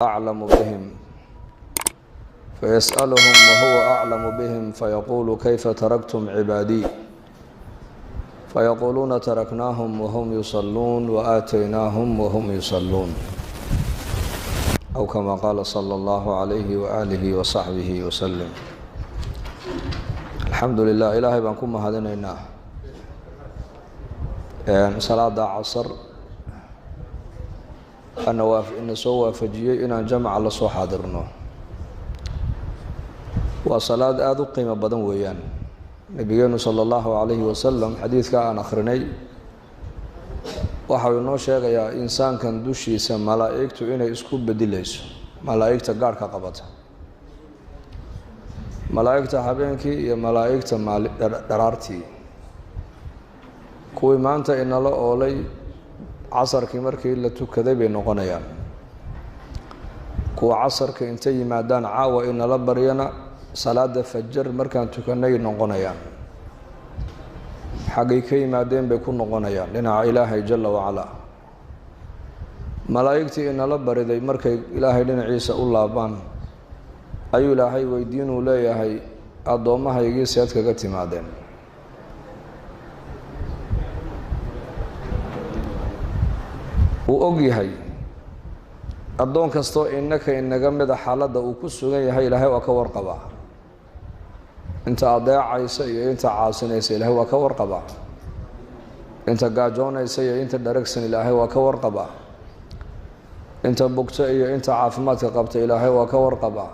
أعلم بهم فيسألهم وهو أعلم بهم فيقول كيف تركتم عبادي فيقولون تركناهم وهم يصلون وآتيناهم وهم يصلون أو كما قال صلى الله عليه وآله وصحبه وسلم. الحمد لله إلهي بانكم هذينينا صلاة عصر أنا إن سوى فجيء إن جمع الله سو حاضرنا وصلاة آذو قيمة بدن ويان نبينا صلى الله عليه وسلم حديث كان أخرني waxaa inoo sheegayaa insaankan dushiisa malaa'igtu inay isku bedelayso malaa'igta gaarka qabata malaa'igta habeenkii iyo malaa'igta dharaartii kuwii maanta inala oolay casarkii markii la tukaday bay noqonayaan kuwa casarka intay yimaadaan caawa inala baryana salaada fajr markaan tukanay noqonayaan xaqay ka yimaadeen bay ku noqonayaan dhinaca ilaahay jalla wa ala malaa'igtii inala bariday markay ilaahay dhinaciisa u laabaan ayuu ilaahay weydiinuu leeyahay addoomahaygii seed kaga timaadeen wuu og yahay addoon kastoo innaka inaga mida xaaladda uu ku sugan yahay ilaahay waa ka warqabaa inta adeecaysa iyo inta caasinaysa ilaahay waa ka warqabaa inta gaajoonaysa iyo inta dharagsan ilaahay waa ka warqabaa inta bugta iyo inta caafimaadka qabta ilaahay waa ka warqabaa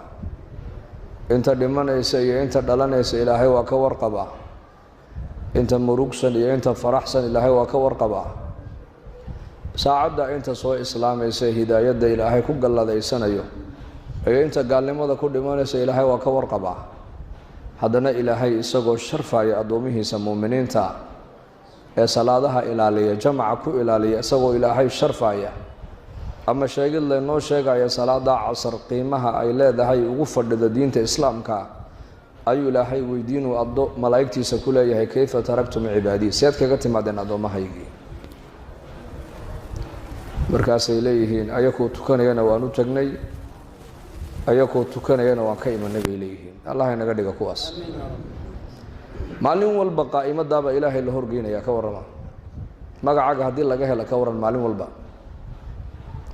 inta dhimanaysa iyo inta dhalanaysa ilaahay waa ka warqabaa inta murugsan iyo inta faraxsan ilaahay waa ka warqabaa saacadda inta soo islaamaysa hidaayadda ilaahay ku galladaysanayo iyo inta gaalnimada ku dhimanaysa ilaahay waa ka warqabaa haddana ilaahay isagoo sharfaya addoomihiisa muuminiinta ee salaadaha ilaaliya jamaca ku ilaaliya isagoo ilaahay sharfaya ama sheegid laynoo sheegaya salaada casar qiimaha ay leedahay ugu fadhida diinta islaamka ayuu ilaahay weydiinuu malaa'igtiisa ku leeyahay kayfa taraktum cibaadii seed kaga timaadeen addoomahaygii markaasay leeyihiin ayakoo tukanayana waan u tagnay ayakoo tukanayana waan ka imanay bay leeyihiin allah inaga dhiga kuwaas maalin walba qaa'imadaaba ilaahay la horgeynaya ka warrama magacaaga haddii laga helo ka waran maalin walba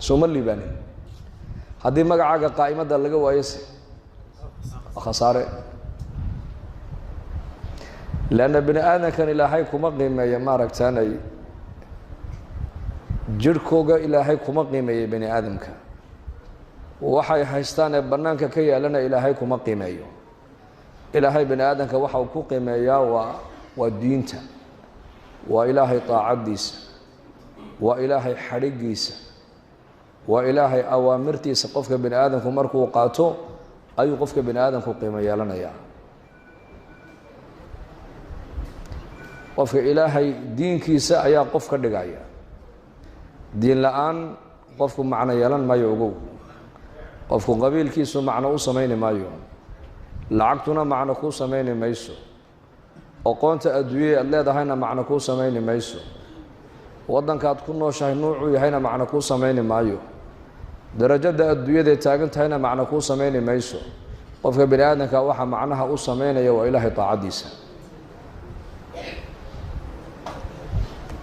sooma liibaanin haddii magacaaga qaa'imada laga waayose khasaare leanna bini aadankan ilaahay kuma qiimeeya maaragtaanay jirhkooga ilaahay kuma qiimeeya bini aadamka waxay haystaan ee bannaanka ka yaalana ilaahay kuma qiimeeyo ilaahay bini aadanka waxa uu ku qiimeeyaa waa diinta waa ilaahay taacadiisa waa ilaahay xadhigiisa waa ilaahay awaamirtiisa qofka bini aadamku markuu qaato ayuu qofka bini aadamku qiimo yeelanayaa qofka ilaahay diinkiisa ayaa qof ka dhigaya diin la-aan qofku macno yeelan maayo ogow qofku qabiilkiisu macno u samayni maayo lacagtuna macno kuu samayni mayso aqoonta adduunyada aad leedahayna macno kuu samayni mayso waddankaad ku nooshahay nuucuu yahayna macno kuu samayni maayo darajada adduunyadae taagan tahayna macno kuu samayni mayso qofka bini aadanka waxa macnaha u samaynaya waa ilaahay taacadiisa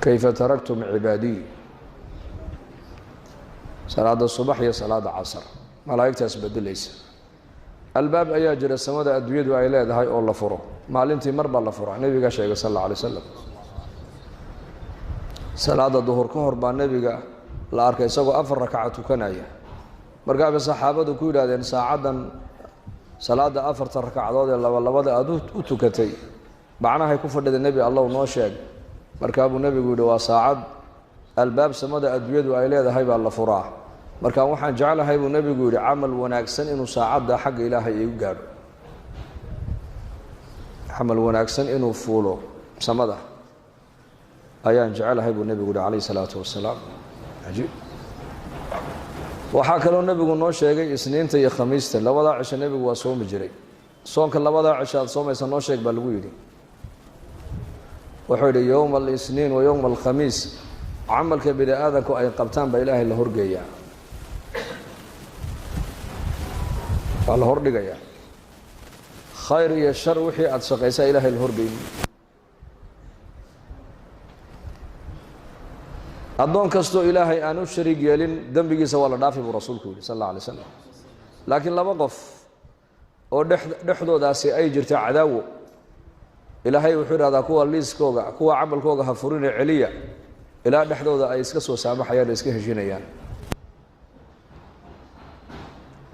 kayfa taraktum cibaadii salaada subax iyo salaada casar malaa'igtaas bedelaysa albaab ayaa jira samada adduunyadu ay leedahay oo la furo maalintii mar baa la furaa nebiga sheegay sal alla alay wasalam salaada duhur ka hor baa nebiga la arkay isagoo 4 rakaca tukanaya markaabay saxaabadu ku yidhaahdeen saacaddan salaada 4 rakacadood ee labada aad u tukatay macnahay ku fadhida nebi allow noo sheeg markaabuu nebigu yidhi waa saacad albaab samada adduunyadu ay leedahay baa la furaa markaan waxaan jeclahay buu nebigu yidhi camal wanaagsan inuu saacadda xagga ilaahay igu gaadho camal wanaagsan inuu fuulo samada ayaan jeclahay buu nebigu yidhi calayhi salaatu wasalaam cajiib waxaa kaloo nebigu noo sheegay isniinta iyo khamiista labadaa cisho nebigu waa soomi jiray soonka labadaa cisho aad soomaysa noo sheeg baa lagu yidhi wuxuu yidhi yowma alisniin wa yowma alkhamiis camalka bini aadanku ay qabtaan baa ilaahay la horgeeyaa waa la hordhigayaa khayr iyo shar wixii aad shaqaysaa ilaahay la horgeyni addoon kastoo ilaahay aan u shariig yeelin dembigiisa waa la dhaafi buu rasuulku yidhi sal alla alay slam laakiin laba qof oo dhexdoodaasi ay jirto cadaawo ilaahay wuxuu idhahdaa kuwa liiskooga kuwa camalkooga ha furine celiya ilaa dhexdooda ay iska soo saamaxayaan iska heshinayaan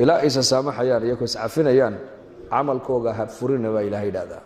ilaa aysa saamaxayaan iyagoo iscafinayaan camalkooga ha furine baa ilaahay idhahdaa